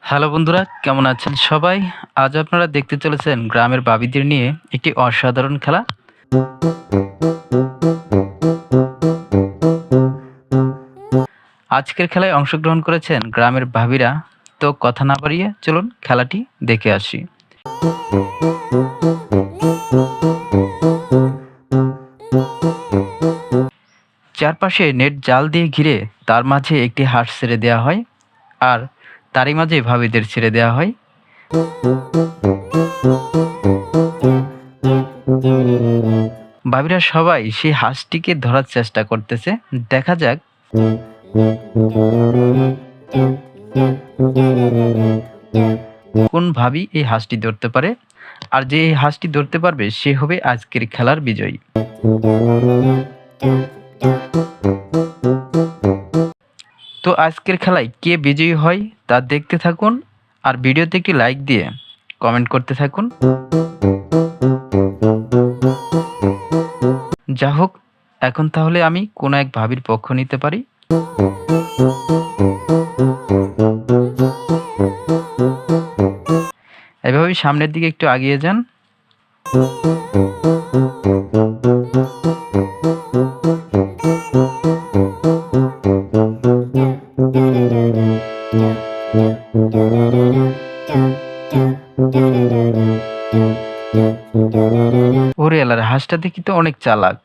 Hello বন্ধুরা, কেমন আছেন সবাই? আজ আপনারা দেখতে চলেছেন গ্রামের বাবিদের নিয়ে একটি অসাধারণ খেলা। আজকের খেলায় অংশগ্রহণ করেছেন গ্রামের ভাবিরা। তো কথা না বাড়িয়ে চলুন খেলাটি দেখে আসি। চারপাশে নেট জাল দিয়ে ঘিরে তার মাঝে একটি হাঁস ছেড়ে দেওয়া হয়, আর তারই মাঝে ভাবিদের ছেড়ে দেওয়া হয়। ভাবিরা সবাই সেই হাঁসটিকে ধরার চেষ্টা করতেছে। দেখা যাক কোন ভাবি এই হাঁসটি ধরতে পারে, আর যে এই হাঁসটি ধরতে পারবে সে হবে আজকের খেলার বিজয়ী। তো আজকের খেলায় কে বিজয়ী হয় তা দেখতে থাকুন, আর ভিডিওতে একটি লাইক দিয়ে কমেন্ট করতে থাকুন। যা হোক, এখন তাহলে আমি কোনো এক ভাবির পক্ষ নিতে পারি। এভাবে সামনের দিকে একটু এগিয়ে যান। ওরে এলার, হাঁসটা দেখি তো অনেক চালাক।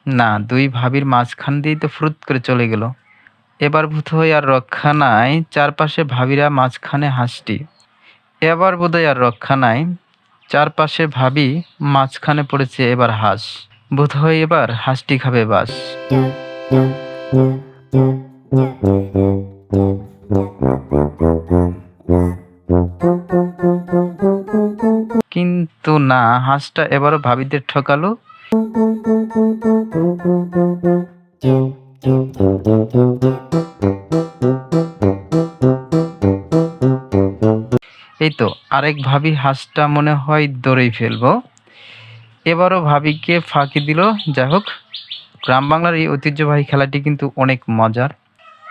না, দুই ভাবির মাঝখান দিয়েই তো ফুরুত করে চলে গেল। এবার বোধহয় আর রক্ষা নাই, চারপাশে ভাবিরা, মাঝখানে হাঁসটি। এবার বোধহয় আর রক্ষা নাই, চারপাশে ভাবি, মাঝখানে পড়েছে এবার হাঁস। বোধহয় এবার হাঁসটি খাবে বাস। কিন্তু না, হাঁসটা এবারও ভাবিদের ঠকালো। এই তো আরেক ভাবি হাঁসটা মনে হয় ধরেই ফেলবো। এবারও ভাবিকে ফাঁকি দিল। যাই হোক, গ্রাম বাংলার এই ঐতিহ্যবাহী খেলাটি কিন্তু অনেক মজার।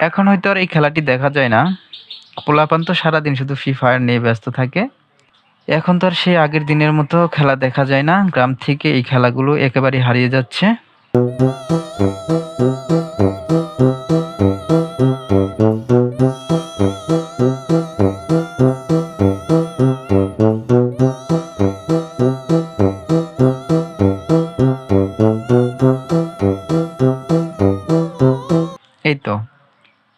এখন হয়তো আর এই খেলাটি দেখা যায় না। পোলাপান তো সারাদিন শুধু ফ্রি ফায়ার নিয়ে ব্যস্ত থাকে। এখন তো আর সেই আগের দিনের মতো খেলা দেখা যায় না। গ্রাম থেকে এই খেলাগুলো একেবারে হারিয়ে যাচ্ছে। এই তো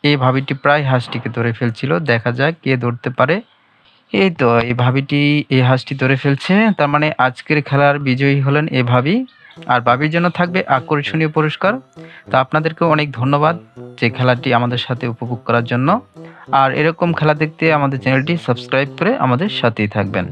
এই ভাবিটি প্রায় হাঁসটিকে ধরে ফেলছিল। দেখা যাক কে ধরতে পারে। এই তো এই ভাবিটি এই হাঁসটি ধরে ফেলছে। তার মানে আজকের খেলার বিজয়ী হলেন এই ভাবি। আর ভাবির জন্য থাকবে আকর্ষণীয় পুরস্কার। তো আপনাদেরকে অনেক ধন্যবাদ যে খেলাটি আমাদের সাথে উপভোগ করার জন্য। আর এরকম খেলা দেখতে আমাদের চ্যানেলটি সাবস্ক্রাইব করে আমাদের সাথেই থাকবেন।